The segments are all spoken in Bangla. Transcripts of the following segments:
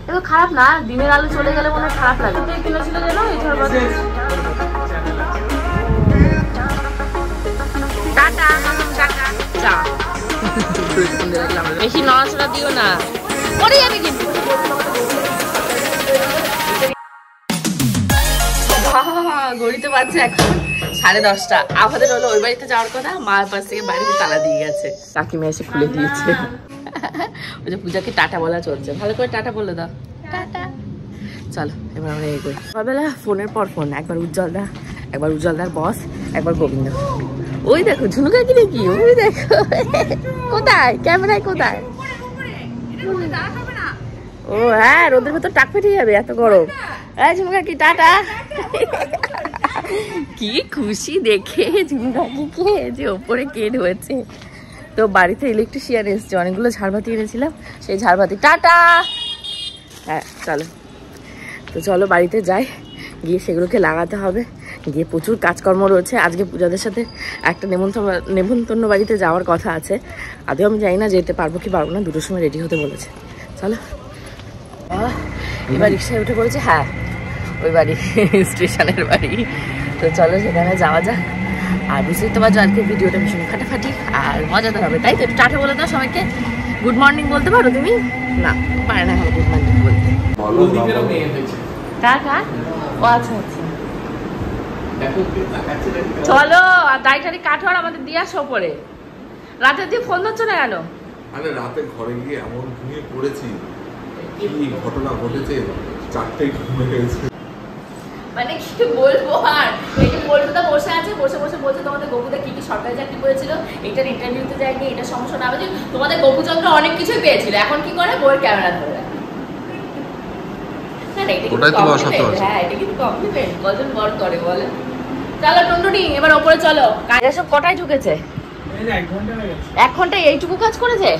এতো খারাপ না, দিনের আলো চলে গেলে মনে হয় খারাপ লাগে। কিনেছিল যেন এই ঝড়বাতি। টাটা টাটা চা। বেশি নড়াচড়া দিও না, পড়ে যাবে কিন্তু। ঘড়িতে বাজছে এখন 10:30। আমাদের হলো ওই বাড়িতে যাওয়ার কথা, মা পাশ থেকে বাড়িতে তালা দিয়ে গেছে, কাকিমা এসে খুলে দিয়েছে। ওই যে পূজাকে টাটা বলা চলছে, ভালো করে টাটা বলে দাও। টাটা। চলো এবার আমরা এগোই। সকালবেলা ফোনের পর ফোন, একবার উজ্জ্বলদা, একবার উজ্জ্বলদার বস, একবার গোবিন্দ। ওই দেখো ঝুনুকা কি দেখি, ওই দেখো কোথায় ক্যামেরায় কোথায়। ও হ্যাঁ, রোদের ভেতর টাক ফেটে যাবে, এত গরম। ঝুনুকা কি টাটা। কি খুশি দেখে ঝুনুকাকিকে যে ওপরে কে রয়েছে। তো বাড়িতে ইলেকট্রিশিয়ান এসছে, অনেকগুলো ঝাড়বাতি এনেছিলাম, সেই ঝাড়বাতি টাটা। হ্যাঁ চলো, তো চলো বাড়িতে যাই, গিয়ে সেগুলোকে লাগাতে হবে। গিয়ে প্রচুর কাজকর্ম রয়েছে। আজকে পূজাদের সাথে একটা নেমন্তন্ন বাড়িতে যাওয়ার কথা আছে। আদৌ আমি জানি না যেতে পারবো কি পারবো না, 2টোর সময় রেডি হতে বলেছে। চলো এবার রিক্সায় উঠে পড়েছে। হ্যাঁ ওই বাড়ি, স্টেশনের বাড়ি। তো চলো সেখানে যাওয়া যাক। আর বুঝতেই তো পারছো আজকে ভিডিওটা ভীষণ ফাটাফাটি আর মজাদার হবে, তাই তো? একটু টাটা বলে দাও সবাইকে। গুড মর্নিং বলতে পারো তুমি? না পারে না এখন গুড মর্নিং বলতে। কার কার? ও আচ্ছা আচ্ছা, চলো। আর দাড়িটারি কাটো, আর আমাদের দিয়ে আসো পরে। রাতের দিয়ে ফোন ধরছো না কেন? আরে রাতে ঘরে গিয়ে এমন ঘুমিয়ে পড়েছি, কি ঘটনা ঘটেছে, 4টেই ঘুমিয়ে গেছে। মানে কি বলবো। আর এই যে বলতে বসে আছে, বসে বসে বলছে তোমাদের গপুদা কি কি সরকারি চাকরি করেছিল, এটার ইন্টারভিউতে যায়নি, এটা সমস্যা না হবে। তোমাদের গপুচন্দ্র অনেক কিছুই পেয়েছিল, এখন কি করে বইয়ের ক্যামেরা ধরে রাখে। হ্যাঁ এটা কিন্তু কমপ্লিমেন্ট, কজন বড় করে বলে। চলো টুনটুনি এবার ওপরে চলো। কাজে সব কটায় ঢুকেছে? 1 ঘন্টা এইটুকু কাজ করেছে?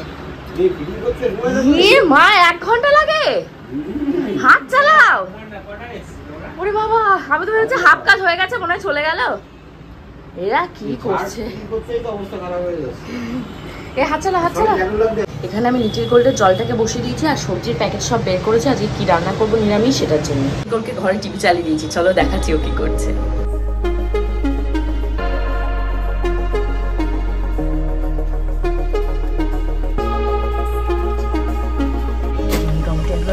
মা 1 ঘন্টা লাগে? হাত চালাও। ওরে বাবা, আমি তো ভেবেছি হাফ কাজ হয়ে গেছে, মনে হয় চলে গেল। এরা কি করছে? হাত চালা হাত চালা। এখানে আমি লিটিল গোল্ডের জলটাকে বসিয়ে দিয়েছি আর সবজির প্যাকেট সব বের করেছি। আজকে কি রান্না করবো নিরামিষ, সেটার জন্য গোলকে ঘরে টিভি চালিয়ে দিয়েছি। চলো দেখাচ্ছি ও কি করছে।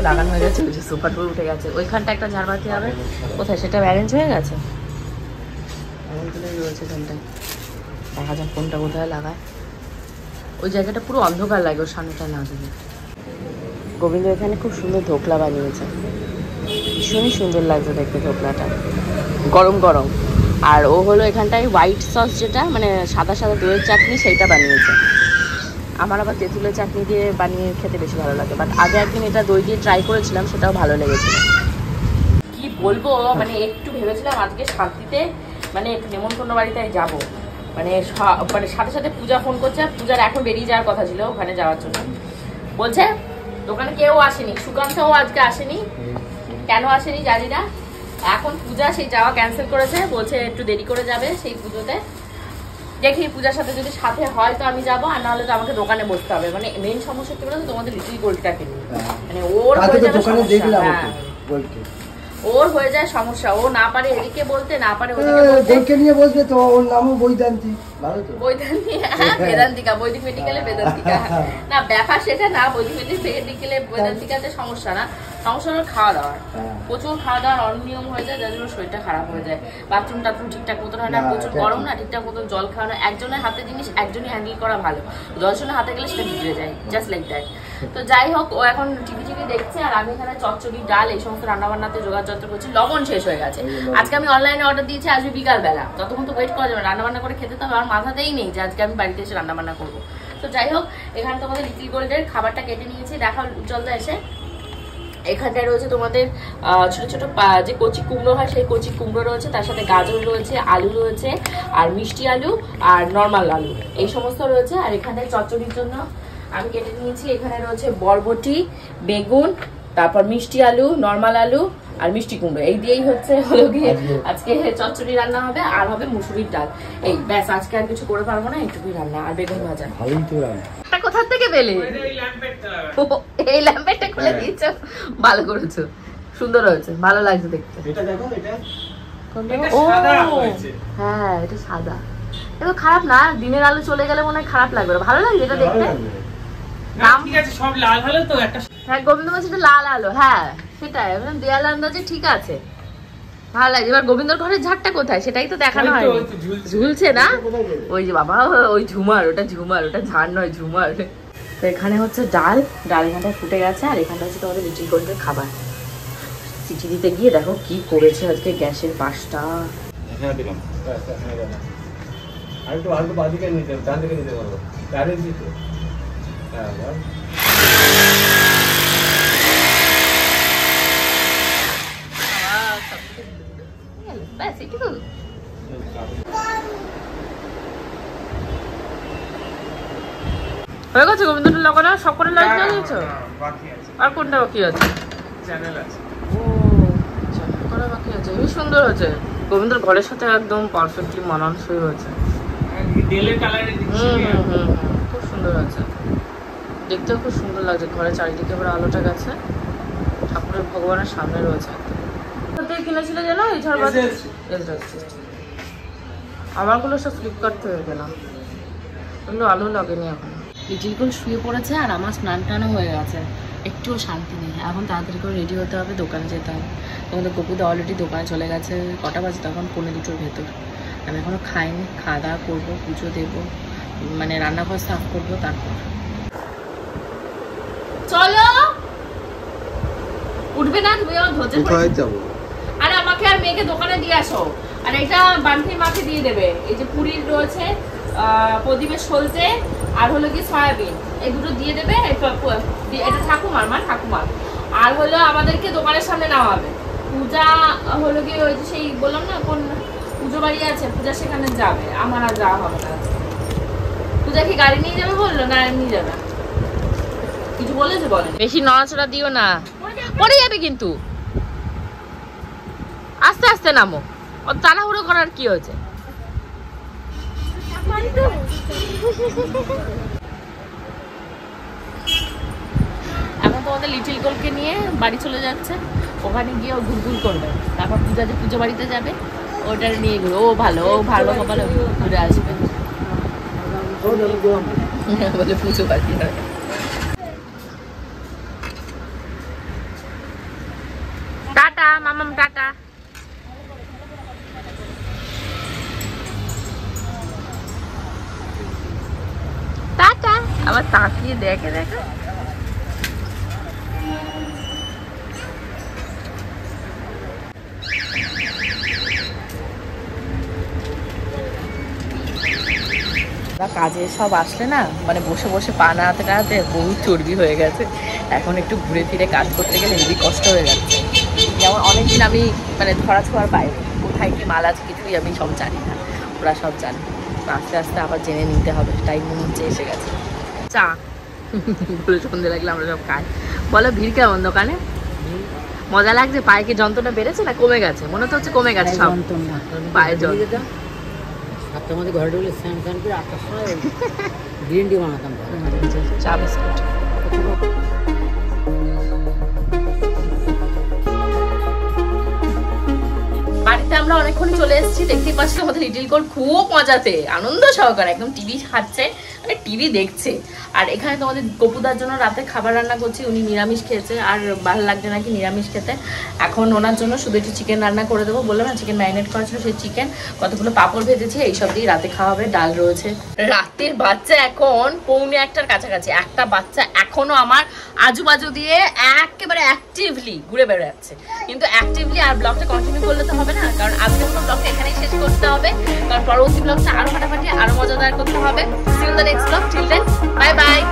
লাগানো হয়ে গেছে, ওই যে সোফার উপর উঠে গেছে। ওইখানটা একটা ঝাড়বাতি হবে, কোথায় সেটা অ্যারেঞ্জ হয়ে গেছে, রয়েছে এখানটায়। দেখা যাক কোনটা কোথায় লাগায়। ওই জায়গাটা পুরো অন্ধকার লাগে, ওর সামনেটা না দিলে। গোবিন্দ এখানে খুব সুন্দর ধোকলা বানিয়েছে, ভীষণই সুন্দর লাগছে দেখতে ধোকলাটা, গরম গরম। আর ও হলো এখানটায় হোয়াইট সস, যেটা মানে সাদা সাদা দইয়ের চাটনি, সেইটা বানিয়েছে। আমার আবার তেঁতুলের চাটনি দিয়ে বানিয়ে খেতে বেশি ভালো লাগে, বাট আগে একদিন এটা দই দিয়ে ট্রাই করেছিলাম, সেটাও ভালো লেগেছিল। কি বলবো, মানে একটু ভেবেছিলাম আজকে শান্তিতে মানে একটু নেমন্তন্ন বাড়িতে যাবো, মানে সাথে সাথে পূজা ফোন করছে। পূজার এখন বেরিয়ে যাওয়ার কথা ছিল ওখানে যাওয়ার জন্য, বলছে দোকানে কেউ আসেনি, সুকান্তও আজকে আসেনি, কেন আসেনি জানি না। এখন পূজা সেই যাওয়া ক্যান্সেল করেছে, বলছে একটু দেরি করে যাবে সেই পুজোতে। দেখি পূজার সাথে যদি সাথে হয় তো আমি যাবো, আর নাহলে তো আমাকে দোকানে বসতে হবে। মানে মেইন সমস্যা কি বলতো, তোমাদের লিটিল গোল্ডটাকে নিয়ে, মানে ওর হয়ে যাবে সমস্যা। হ্যাঁ ওর হয়ে যায় সমস্যা, ও না পারে এদিকে বলতে, না পারে ওদিকে নিয়ে বলতে। তো ওর নামও বৈদান্তি, বৈদান্তি, হ্যাঁ বেদান্তিকা, বৈদিক মেডিকেলে বেদান্তিকা। না ব্যাপার সেটা না, বৈদিক মেডিকেলে বেদান্তিকাতে সমস্যা না, সমস্যা হলো খাওয়া দাওয়ার। প্রচুর খাওয়া দাওয়ার অনিয়ম হয়ে যায়, যার জন্য শরীরটা খারাপ হয়ে যায়। বাথরুম টাথরুম ঠিকঠাক মতন হয় না, প্রচুর গরম না, ঠিকঠাক মতন জল খাওয়ানো। একজনের হাতে জিনিস একজনই হ্যান্ডেল করা ভালো, 10 জনের হাতে গেলে সেটা বিগড়ে যায়, জাস্ট লাইক দ্যাট। তো যাই হোক, ও এখন টিভি দেখছে, আর আমি এখানে চচ্চড়ি ডাল এই সমস্ত রান্নাবান্নাতে যোগাযোগ করছি। লবণ শেষ হয়ে গেছে, আজকে আমি অনলাইনে অর্ডার দিয়েছি, আসবে বিকাল বেলা। ততক্ষণ তো ওয়েট করা যাবে, রান্নাবান্না করে খেতে তো আমার মাথাতেই নেই যে আজকে আমি বাড়িতে এসে রান্নাবান্না করবো। তো যাই হোক, এখানে তোমাদের লিটিল গোল্ডের খাবারটা কেটে নিয়েছি, দেখা চলতে এসে। এখানটায় রয়েছে তোমাদের ছোট ছোট যে কচি কুমড়ো হয়, সেই কচি কুমড়ো রয়েছে, তার সাথে গাজর রয়েছে, আলু রয়েছে, আর মিষ্টি আলু আর নর্মাল আলু, এই সমস্ত রয়েছে। আর এখানটায় চচ্চড়ির জন্য আমি কেটে নিয়েছি, এখানে রয়েছে বরবটি, বেগুন, তারপর মিষ্টি আলু, নর্মাল আলু আর মিষ্টি কুমড়ো, এই দিয়েই হচ্ছে হলো গিয়ে আজকে চচ্চড়ি রান্না হবে। আর হবে মুসুরির ডাল, এই ব্যাস, আজকে আর কিছু করে পারবো না, এইটুকুই রান্না। আর বেগুন ভাজা। কোথার থেকে পেলে? এই ল্যাম্পেটটা খুলে দিয়েছো, ভালো করেছো, সুন্দর হয়েছে, ভালো লাগছে দেখতে। এটা দেখো, এটা ও হ্যাঁ, এটা সাদা, এটা খারাপ না, দিনের আলো চলে গেলে মনে হয় খারাপ লাগবে না, ভালো লাগবে এটা দেখতে। ঠিক আছে, সব লাল হলো তো একটা। হ্যাঁ গোবিন্দ বলছে এটা লাল আলো, হ্যাঁ সেটাই দেয়াল আন্দাজে ঠিক আছে, ভালো লাগে। এবার গোবিন্দর ঘরের ঝাড়টা কোথায় সেটাই তো দেখানো হয়, ঝুলছে না? ওই যে বাবা, ওই ঝুমার, ওটা ঝুমার, ওটা ঝাড় নয় ঝুমার। তো এখানে হচ্ছে ডাল এখানটা ফুটে গেছে, আর এখানটা হচ্ছে তোমাদের লিটিল গোল্ডের খাবার। চিঠি দিতে গিয়ে দেখো কি করেছে আজকে গ্যাসের পাশটা। হ্যাঁ দিলাম, আর একটু আলু বাদিকে নিতে, ডান দিকে নিতে পারবো, ডাইরেক্ট দিতে। হ্যাঁ ব্যাস এটুকু। হয়ে গেছে গোবিন্দটা লাগানো, সব করে লাইট জ্বালিয়েছো? বাকি আছে, আর কোনটা বাকি আছে? চ্যানেল আছে। ও আচ্ছা, করা বাকি আছে। বেশ সুন্দর হয়েছে, গোবিন্দর ঘরের সাথে একদম পারফেক্টলি মানানসই হয়েছে। ডেলের কালারে দিচ্ছি। খুব সুন্দর হয়েছে, দেখতেও খুব সুন্দর লাগছে। ঘরের চারিদিকে এবার আলোটা গেছে, ঠাকুরের ভগবানের সামনে রয়েছে। কিনেছিলে যেন এই ঝাড়বাতি? আমারগুলো সব ফ্লিপকার্ট থেকে কেনা, ওগুলো আলো লাগেনি এখন। লিটিল গোল্ড শুয়ে পড়েছে, আর আমার স্নান টানও হয়ে গেছে, একটুও শান্তি নেই। এখন তাড়াতাড়ি করে রেডি হতে হবে, দোকানে যেতে হবে। তোমাদের গপুদা অলরেডি দোকানে চলে গেছে, কটা বাজে তখন 1:45-র ভেতর। আমি এখনও খাইনি, খাওয়া দাওয়া করবো, পুজো দেবো, মানে রান্নাঘর সাফ করবো, তারপর চলো। উঠবে না তুমি? কোথায় যাবো? আরে আমাকে আর মেয়েকে দোকানে দিয়ে আসো, আর এটা বান্টির মাকে দিয়ে দেবে। এই যে পুরীর রয়েছে, প্রদীপের সলতে, আর হলো কি সয়াবিন, এই দুটো দিয়ে দেবে। এটা ঠাকুমার, মা ঠাকুমার। আর হলো আমাদেরকে দোকানের সামনে নামাবে। পূজা হলো কি ওই যে সেই বললাম না কোন পুজো বাড়ি আছে, পূজা সেখানে যাবে, আমার আর যাওয়া হবে না। পূজা কি গাড়ি নিয়ে যাবে বললো? না এমনি যাবে। কিছু বলেছে? বলে বেশি নড়াচড়া দিও না, পড়ে যাবে কিন্তু। আস্তে আস্তে নামো, ও তাড়াহুড়ো করার কি হয়েছে? এখন তোমাদের লিটিল গোল্ডকে নিয়ে বাড়ি চলে যাচ্ছে, ওখানে গিয়ে ও ঘুরঘুর করবে। তারপর পূজা যে পুজো বাড়িতে যাবে, ওটার নিয়ে ঘুরে। ও ভালো, ও ভালো ভালো ঘুরে আসবে বলে পুজো বাড়ি। টাটা মামাম, টাটা। টাটা। আবার তাকিয়ে দেখে দেখে। কাজে সব আসলে না, মানে বসে বসে পা নাড়াতে নাড়াতে বহু চর্বি হয়ে গেছে। এখন একটু ঘুরে ফিরে কাজ করতে গেলে হেবি কষ্ট হয়ে যাচ্ছে। যেমন অনেকদিন আমি মানে ধরা ছোঁয়ার বাইরে, কোথায় কি মাল আছে কিছুই আমি সব জানি না, ওরা সব জানে। আস্তে আস্তে আবার জেনে নিতে হবে, টাইম হচ্ছে এসে গেছে। চা বলে সন্ধে লাগলে আমরা সব খাই। বলো ভিড় কেমন দোকানে? মজা লাগছে? পায়ে কি যন্ত্রণা বেড়েছে না কমে গেছে? মনে তো হচ্ছে কমে গেছে সব পায়ের যন্ত্রণা। 7টার মধ্যে ঘরে ঢুকলে স্নান টান করে 8টার সময় গ্রিন টি বানাতাম। চা বিস্কুট। বাড়িতে আমরা অনেকক্ষণই চলে এসেছি, দেখতেই পাচ্ছি আমাদের লিটিল গোল্ড খুব মজাতে আনন্দ সহকারে একদম টিভি খাচ্ছে, মানে টিভি দেখছে। আর এখানে তোমাদের গপুদার জন্য রাতে খাবার রান্না করছি, উনি নিরামিষ খেয়েছে, আর ভালো লাগছে নাকি নিরামিষ খেতে। এখন ওনার জন্য শুধু একটু চিকেন রান্না করে দেবো, বললাম না চিকেন ম্যারিনেট করা ছিল, সেই চিকেন, কতগুলো পাঁপড় ভেজেছি, এইসব দিয়ে রাতে খাওয়া হবে। ডাল রয়েছে। রাতের বাচ্চা এখন 1:45-র কাছাকাছি, একটা বাচ্চা এখনো আমার আজুবাজু দিয়ে একেবারে অ্যাক্টিভলি ঘুরে বেড়াচ্ছে। কিন্তু অ্যাক্টিভলি আর ব্লগটা কন্টিনিউ করলে তো হবে না, কারণ আজকের মতো ব্লগটা এখানেই শেষ করতে হবে, কারণ পরবর্তী ব্লগটা আরো ফাটাফাটি আরো মজাদার করতে হবে। See you in the next vlog. Till then, bye bye.